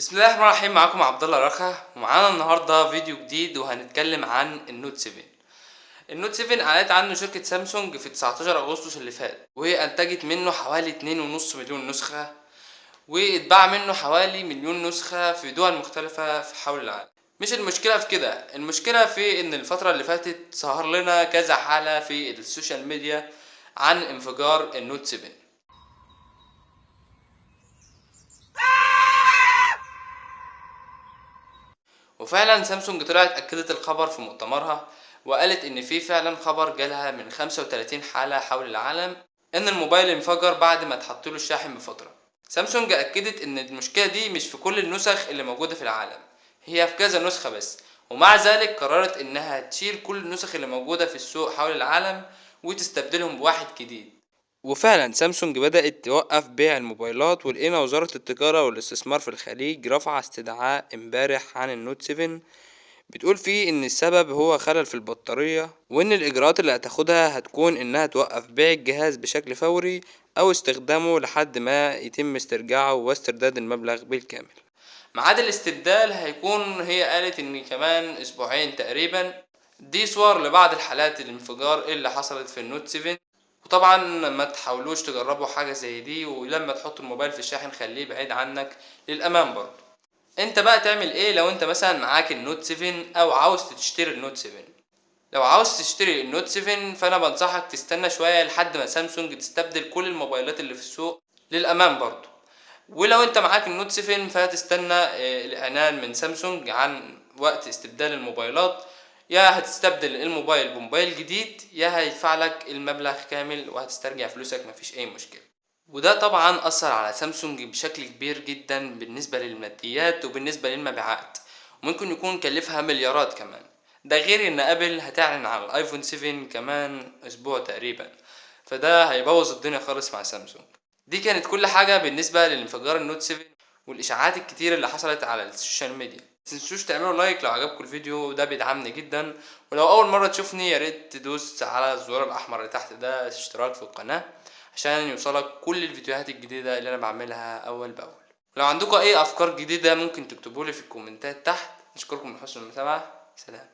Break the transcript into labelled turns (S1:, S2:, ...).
S1: بسم الله الرحمن الرحيم. معاكم عبد الله رخا، ومعانا النهارده فيديو جديد وهنتكلم عن النوت 7. النوت 7 اعلنت عنه شركة سامسونج في 19 اغسطس اللي فات، وهي انتجت منه حوالي 2.5 مليون نسخة، واتباع منه حوالي مليون نسخة في دول مختلفة في حول العالم. مش المشكلة في كده، المشكلة في ان الفترة اللي فاتت ظهر لنا كذا حالة في السوشيال ميديا عن انفجار النوت 7. وفعلا سامسونج طلعت اكدت الخبر في مؤتمرها، وقالت ان في فعلا خبر جالها من 35 حالة حول العالم ان الموبايل انفجر بعد ما اتحط له الشاحن بفترة. سامسونج اكدت ان المشكلة دي مش في كل النسخ اللي موجودة في العالم، هي في كذا نسخة بس، ومع ذلك قررت انها تشيل كل النسخ اللي موجودة في السوق حول العالم وتستبدلهم بواحد جديد. وفعلا سامسونج بدأت توقف بيع الموبايلات، ولقينا وزارة التجارة والاستثمار في الخليج رفع استدعاء امبارح عن النوت 7، بتقول فيه ان السبب هو خلل في البطارية، وان الاجراءات اللي هتاخدها هتكون انها توقف بيع الجهاز بشكل فوري او استخدامه لحد ما يتم استرجاعه واسترداد المبلغ بالكامل. ميعاد الاستبدال هيكون، هي قالت ان كمان اسبوعين تقريبا. دي صور لبعض الحالات الانفجار اللي حصلت في النوت 7. وطبعا ما تحاولوش تجربوا حاجة زي دي، ولما تحط الموبايل في الشاحن خليه بعيد عنك للأمان برضه. انت بقى تعمل ايه لو انت مثلا معاك النوت 7 او عاوز تشتري النوت 7؟ لو عاوز تشتري النوت 7 فانا بنصحك تستنى شوية لحد ما سامسونج تستبدل كل الموبايلات اللي في السوق للأمان برضه. ولو انت معاك النوت 7 فهتستنى الاعلان من سامسونج عن وقت استبدال الموبايلات، يا هتستبدل الموبايل بموبايل جديد يا هيدفع لك المبلغ كامل وهتسترجع فلوسك، مفيش اي مشكلة. وده طبعا اثر على سامسونج بشكل كبير جدا بالنسبة للماديات وبالنسبة للمبيعات، وممكن يكون كلفها مليارات كمان. ده غير ان ابل هتعلن على الايفون 7 كمان اسبوع تقريبا، فده هيبوظ الدنيا خالص مع سامسونج. دي كانت كل حاجة بالنسبة للانفجار النوت 7 والاشاعات الكتير اللي حصلت على السوشيال ميديا. متنسوش تعملوا لايك لو عجبكم الفيديو، ده بيدعمني جدا. ولو اول مرة تشوفني ياريت تدوس على الزرار الاحمر اللي تحت ده اشتراك في القناة عشان يوصلك كل الفيديوهات الجديدة اللي انا بعملها اول باول. لو عندكم اي افكار جديدة ممكن تكتبولي في الكومنتات تحت. نشكركم من حسن المتابعة. سلام.